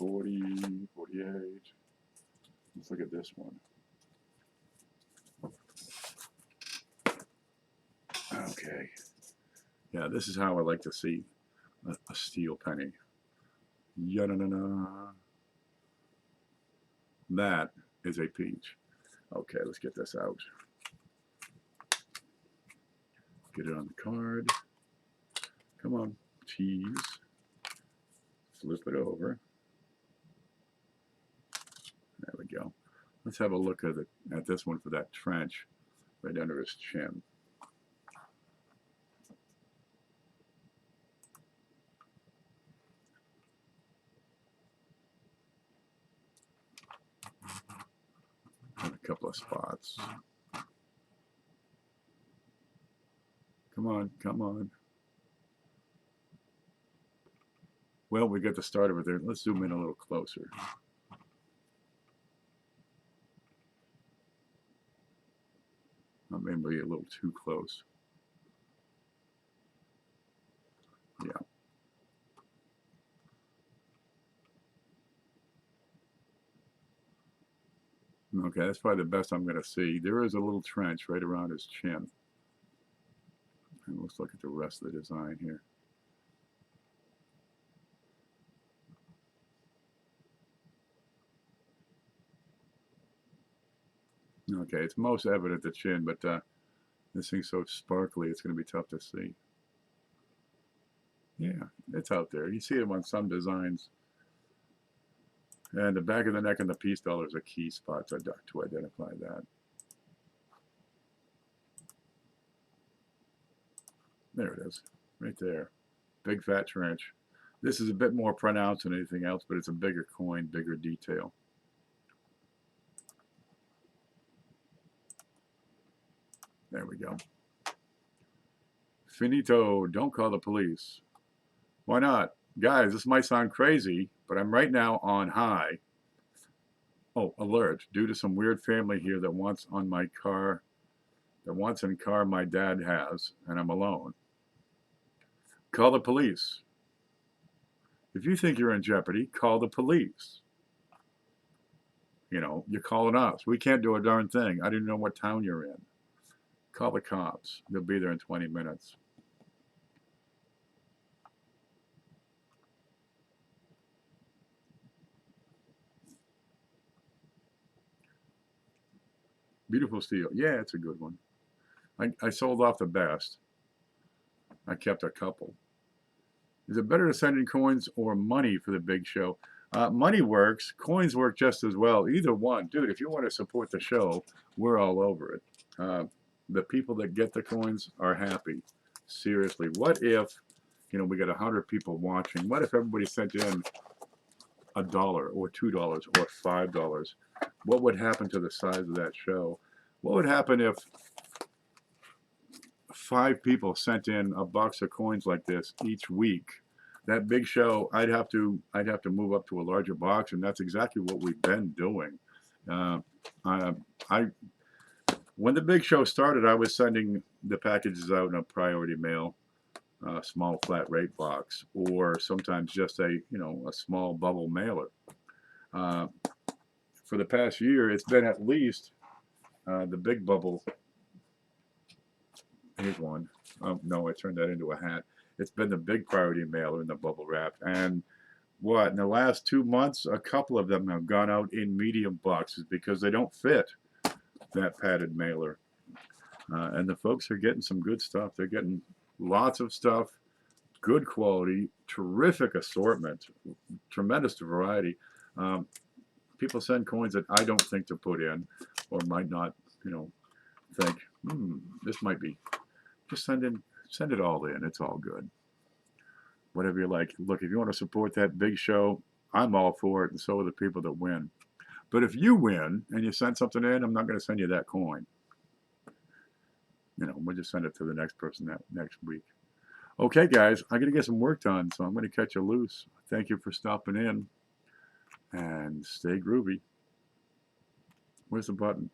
$40, $48. Let's look at this one. Okay. Yeah, this is how I like to see a steel penny. Ya-na-na-na. That is a peach. Okay, let's get this out. Get it on the card. Come on, cheese. flip it over. There we go. Let's have a look at this one for that trench right under his chin. And a couple of spots. Come on, come on. Well, we got the start of it there. Let's zoom in a little closer. Maybe a little too close. Yeah. Okay, that's probably the best I'm going to see. There is a little trench right around his chin. And let's look at the rest of the design here. Okay, it's most evident the chin, but this thing's so sparkly, it's going to be tough to see. Yeah, it's out there. You see them on some designs. And the back of the neck and the peace dollars are key spots to identify that. There it is, right there. Big fat trench. This is a bit more pronounced than anything else, but it's a bigger coin, bigger detail. There we go. Finito, don't call the police. Why not? Guys, this might sound crazy, but I'm right now on high. Oh, alert. Due to some weird family here that wants on my car, that wants in car my dad has, and I'm alone. Call the police. If you think you're in jeopardy, call the police. You know, you're calling us. We can't do a darn thing. I didn't know what town you're in. Call the cops. They'll be there in 20 minutes. Beautiful steel. Yeah, it's a good one. I sold off the best. I kept a couple. Is it better to send in coins or money for the big show? Money works. Coins work just as well. Either one. Dude, if you want to support the show, we're all over it. The people that get the coins are happy. Seriously. What if, you know, we got 100 people watching? What if everybody sent in $1 or $2 or $5? What would happen to the size of that show? What would happen if 5 people sent in a box of coins like this each week? That big show, I'd have to move up to a larger box, and that's exactly what we've been doing. When the big show started, I was sending the packages out in a priority mail, small flat rate box, or sometimes just a small bubble mailer. For the past year, it's been at least the big bubble. Here's one. Oh, no, I turned that into a hat. It's been the big priority mailer in the bubble wrap. And in the last 2 months, a couple of them have gone out in medium boxes because they don't fit that padded mailer. And the folks are getting some good stuff. They're getting lots of stuff, good quality, terrific assortment, tremendous variety. People send coins that I don't think to put in, or might not, think, this might be. Just send it all in. It's all good. Whatever you like. Look, if you want to support that big show, I'm all for it, and so are the people that win. But if you win and you send something in, I'm not going to send you that coin. We'll just send it to the next person that next week. Okay, guys, I got to get some work done, so I'm going to catch you loose. Thank you for stopping in, and stay groovy. Where's the button?